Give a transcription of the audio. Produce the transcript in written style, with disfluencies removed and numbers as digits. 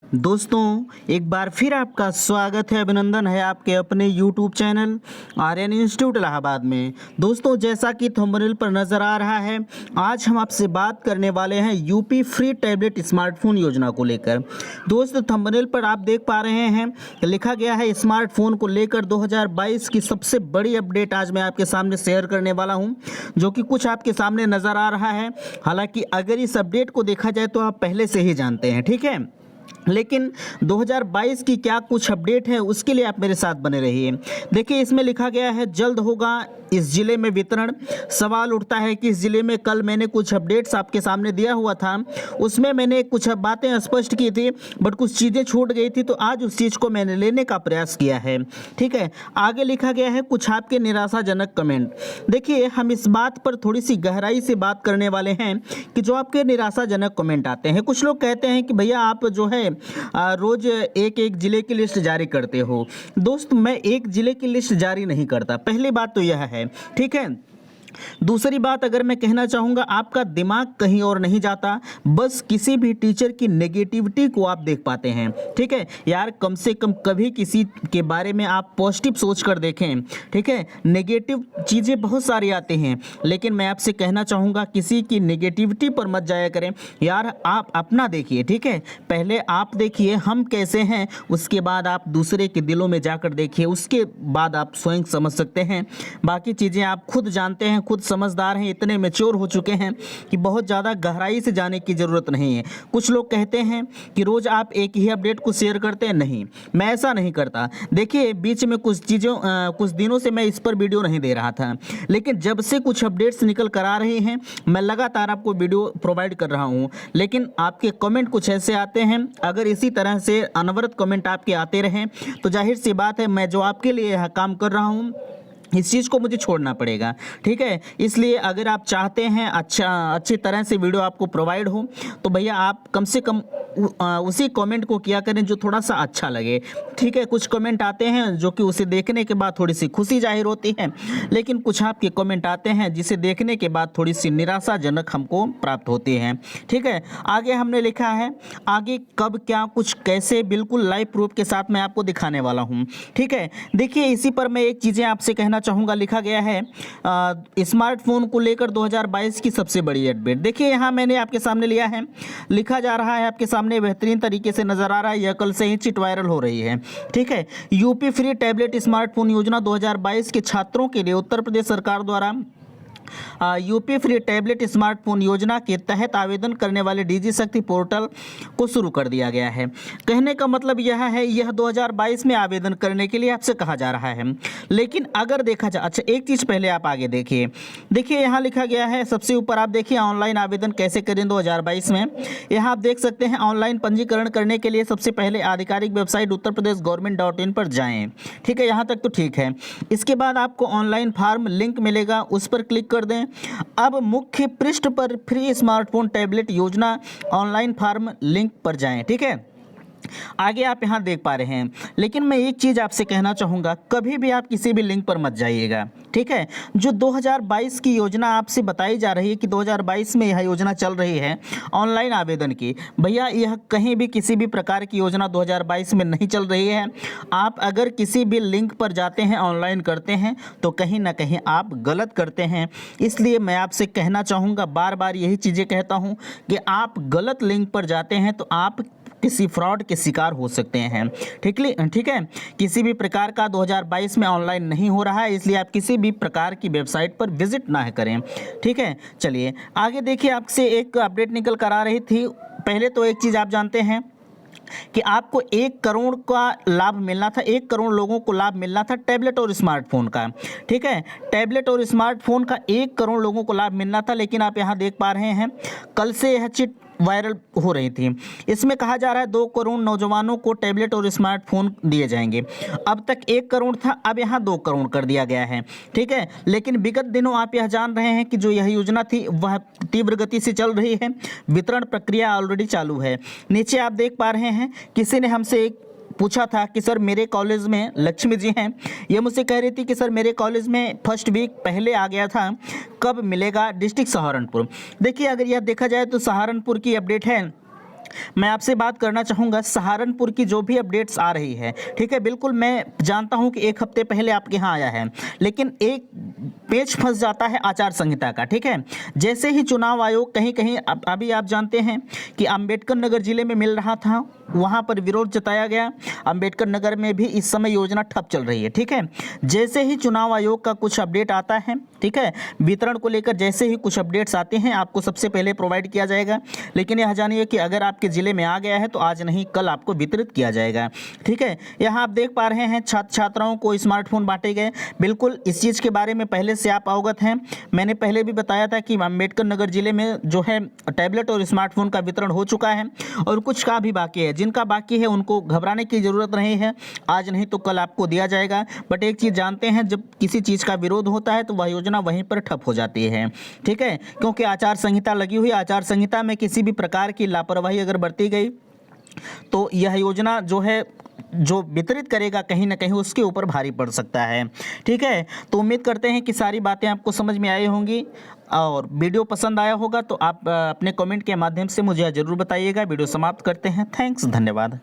दोस्तों, एक बार फिर आपका स्वागत है, अभिनंदन है आपके अपने YouTube channel Aryan institute Allahabad में। दोस्तों, जैसा कि थंबनेल पर नज़र आ रहा है, आज हम आपसे बात करने वाले हैं यूपी फ्री टैबलेट स्मार्टफोन योजना को लेकर। दोस्तों, थंबनेल पर आप देख पा रहे हैं लिखा गया है स्मार्टफोन को लेकर 2022 की सबसे बड़ी अपडेट आज मैं आपके सामने शेयर करने वाला हूं, जो कि कुछ आपके सामने नज़र आ रहा है। हालांकि अगर इस अपडेट को देखा जाए तो आप पहले से ही जानते हैं, ठीक है, लेकिन 2022 की क्या कुछ अपडेट है उसके लिए आप मेरे साथ बने रहिए। देखिए, इसमें लिखा गया है जल्द होगा इस ज़िले में वितरण। सवाल उठता है कि इस ज़िले में कल मैंने कुछ अपडेट्स आपके सामने दिया हुआ था, उसमें मैंने कुछ बातें स्पष्ट की थी, बट कुछ चीज़ें छूट गई थी, तो आज उस चीज़ को मैंने लेने का प्रयास किया है। ठीक है, आगे लिखा गया है कुछ आपके निराशाजनक कमेंट। देखिए, हम इस बात पर थोड़ी सी गहराई से बात करने वाले हैं कि जो आपके निराशाजनक कमेंट आते हैं। कुछ लोग कहते हैं कि भैया आप जो है रोज एक एक जिले की लिस्ट जारी करते हो। दोस्त, मैं एक जिले की लिस्ट जारी नहीं करता, पहली बात तो यह है, ठीक है। दूसरी बात अगर मैं कहना चाहूँगा, आपका दिमाग कहीं और नहीं जाता, बस किसी भी टीचर की नेगेटिविटी को आप देख पाते हैं। ठीक है यार, कम से कम कभी किसी के बारे में आप पॉजिटिव सोच कर देखें। ठीक है, नेगेटिव चीज़ें बहुत सारी आती हैं, लेकिन मैं आपसे कहना चाहूँगा किसी की नेगेटिविटी पर मत जाया करें यार, आप अपना देखिए। ठीक है, पहले आप देखिए हम कैसे हैं, उसके बाद आप दूसरे के दिलों में जाकर देखिए, उसके बाद आप स्वयं समझ सकते हैं। बाकी चीज़ें आप खुद जानते हैं, खुद समझदार हैं, इतने मैच्योर हो चुके हैं कि बहुत ज़्यादा गहराई से जाने की ज़रूरत नहीं है। कुछ लोग कहते हैं कि रोज़ आप एक ही अपडेट को शेयर करते हैं, नहीं, मैं ऐसा नहीं करता। देखिए, बीच में कुछ दिनों से मैं इस पर वीडियो नहीं दे रहा था, लेकिन जब से कुछ अपडेट्स निकल कर आ रहे हैं, मैं लगातार आपको वीडियो प्रोवाइड कर रहा हूँ। लेकिन आपके कमेंट कुछ ऐसे आते हैं, अगर इसी तरह से अनवरत कमेंट आपके आते रहें तो जाहिर सी बात है मैं जो आपके लिए यह काम कर रहा हूँ इस चीज़ को मुझे छोड़ना पड़ेगा। ठीक है, इसलिए अगर आप चाहते हैं अच्छी तरह से वीडियो आपको प्रोवाइड हो, तो भैया आप कम से कम उसी कमेंट को किया करें जो थोड़ा सा अच्छा लगे। ठीक है, कुछ कमेंट आते हैं जो कि उसे देखने के बाद थोड़ी सी खुशी जाहिर होती है, लेकिन कुछ आपके कमेंट आते हैं जिसे देखने के बाद थोड़ी सी निराशाजनक हमको प्राप्त होती है। ठीक है, आगे हमने लिखा है आगे कब क्या कुछ कैसे, बिल्कुल लाइव प्रूफ के साथ मैं आपको दिखाने वाला हूँ। ठीक है, देखिए, इसी पर मैं एक चीज़ें आपसे कहना चाहूँगा। लिखा गया है स्मार्टफोन को लेकर 2022 की सबसे बड़ी अपडेट। देखिए, यहाँ मैंने आपके सामने लिया है, लिखा जा रहा है आपके सामने, बेहतरीन तरीके से नजर आ रहा है, यह कल से ही चिट वायरल हो रही है। ठीक है, यूपी फ्री टैबलेट स्मार्टफोन योजना 2022 के छात्रों के लिए उत्तर प्रदेश सरकार द्वारा यूपी फ्री टैबलेट स्मार्टफोन योजना के तहत आवेदन करने वाले डीजी शक्ति पोर्टल को शुरू कर दिया गया है। कहने का मतलब यह है, यह 2022 में आवेदन करने के लिए आपसे कहा जा रहा है। लेकिन अगर देखा जाए, अच्छा एक चीज़ पहले आप आगे देखिए, यहाँ लिखा गया है सबसे ऊपर, आप देखिए ऑनलाइन आवेदन कैसे करें 2022 में। यहाँ आप देख सकते हैं ऑनलाइन पंजीकरण करने के लिए सबसे पहले आधिकारिक वेबसाइट uttarpradesh.government.in पर जाएँ। ठीक है, यहाँ तक तो ठीक है। इसके बाद आपको ऑनलाइन फॉर्म लिंक मिलेगा, उस पर क्लिक कर दें। अब मुख्य पृष्ठ पर फ्री स्मार्टफोन टैबलेट योजना ऑनलाइन फॉर्म लिंक पर जाएं। ठीक है, आगे आप यहां देख पा रहे हैं, लेकिन मैं एक चीज़ आपसे कहना चाहूँगा, कभी भी आप किसी भी लिंक पर मत जाइएगा। ठीक है, जो 2022 की योजना आपसे बताई जा रही है कि 2022 में यह योजना चल रही है ऑनलाइन आवेदन की, भैया यह कहीं भी किसी भी प्रकार की योजना 2022 में नहीं चल रही है। आप अगर किसी भी लिंक पर जाते हैं, ऑनलाइन करते हैं, तो कहीं ना कहीं आप गलत करते हैं। इसलिए मैं आपसे कहना चाहूँगा, बार बार यही चीज़ें कहता हूँ कि आप गलत लिंक पर जाते हैं तो आप किसी फ्रॉड के शिकार हो सकते हैं। ठीक है, किसी भी प्रकार का 2022 में ऑनलाइन नहीं हो रहा है, इसलिए आप किसी भी प्रकार की वेबसाइट पर विजिट ना करें। ठीक है, चलिए आगे देखिए, आपसे एक अपडेट निकल कर आ रही थी। पहले तो एक चीज़ आप जानते हैं कि आपको 1 करोड़ का लाभ मिलना था, 1 करोड़ लोगों को लाभ मिलना था टैबलेट और स्मार्टफोन का। ठीक है, टैबलेट और स्मार्टफोन का 1 करोड़ लोगों को लाभ मिलना था, लेकिन आप यहाँ देख पा रहे हैं कल से यह चिट वायरल हो रही थी। इसमें कहा जा रहा है 2 करोड़ नौजवानों को टैबलेट और स्मार्टफोन दिए जाएंगे। अब तक 1 करोड़ था, अब यहाँ 2 करोड़ कर दिया गया है। ठीक है, लेकिन विगत दिनों आप यह जान रहे हैं कि जो यह योजना थी वह तीव्र गति से चल रही है, वितरण प्रक्रिया ऑलरेडी चालू है। नीचे आप देख पा रहे हैं, किसी ने हमसे एक पूछा था कि सर मेरे कॉलेज में, लक्ष्मी जी हैं, ये मुझसे कह रही थी कि सर मेरे कॉलेज में फर्स्ट वीक पहले आ गया था, कब मिलेगा? डिस्ट्रिक्ट सहारनपुर। देखिए, अगर यह देखा जाए तो सहारनपुर की अपडेट है मैं आपसे बात करना चाहूँगा सहारनपुर की जो भी अपडेट्स आ रही है, ठीक है। बिल्कुल मैं जानता हूँ कि एक हफ्ते पहले आपके यहाँ आया है, लेकिन एक पेच फंस जाता है आचार संहिता का, ठीक है। जैसे ही चुनाव आयोग कहीं कहीं अभी आप जानते हैं कि अंबेडकर नगर जिले में मिल रहा था, वहाँ पर विरोध जताया गया। अंबेडकर नगर में भी इस समय योजना ठप चल रही है, ठीक है। जैसे ही चुनाव आयोग का कुछ अपडेट आता है, ठीक है, वितरण को लेकर जैसे ही कुछ अपडेट्स आते हैं आपको सबसे पहले प्रोवाइड किया जाएगा। लेकिन यह जानिए कि अगर आपके ज़िले में आ गया है तो आज नहीं कल आपको वितरित किया जाएगा, ठीक है। यहाँ आप देख पा रहे हैं छात्र छात्राओं को स्मार्टफोन बांटे गए। बिल्कुल इस चीज़ के बारे में पहले से आप अवगत हैं। मैंने पहले भी बताया था कि अंबेडकर नगर जिले में जो है टैबलेट और स्मार्टफोन का वितरण हो चुका है और कुछ का भी बाकी है। जिनका बाकी है उनको घबराने की ज़रूरत नहीं है, आज नहीं तो कल आपको दिया जाएगा। बट एक चीज़ जानते हैं, जब किसी चीज़ का विरोध होता है तो वह योजना वहीं पर ठप हो जाती है, ठीक है। क्योंकि आचार संहिता लगी हुई, आचार संहिता में किसी भी प्रकार की लापरवाही अगर बरती गई तो यह योजना जो है जो वितरित करेगा कहीं ना कहीं उसके ऊपर भारी पड़ सकता है, ठीक है। तो उम्मीद करते हैं कि सारी बातें आपको समझ में आई होंगी और वीडियो पसंद आया होगा तो आप अपने कमेंट के माध्यम से मुझे ज़रूर बताइएगा। वीडियो समाप्त करते हैं। थैंक्स, धन्यवाद।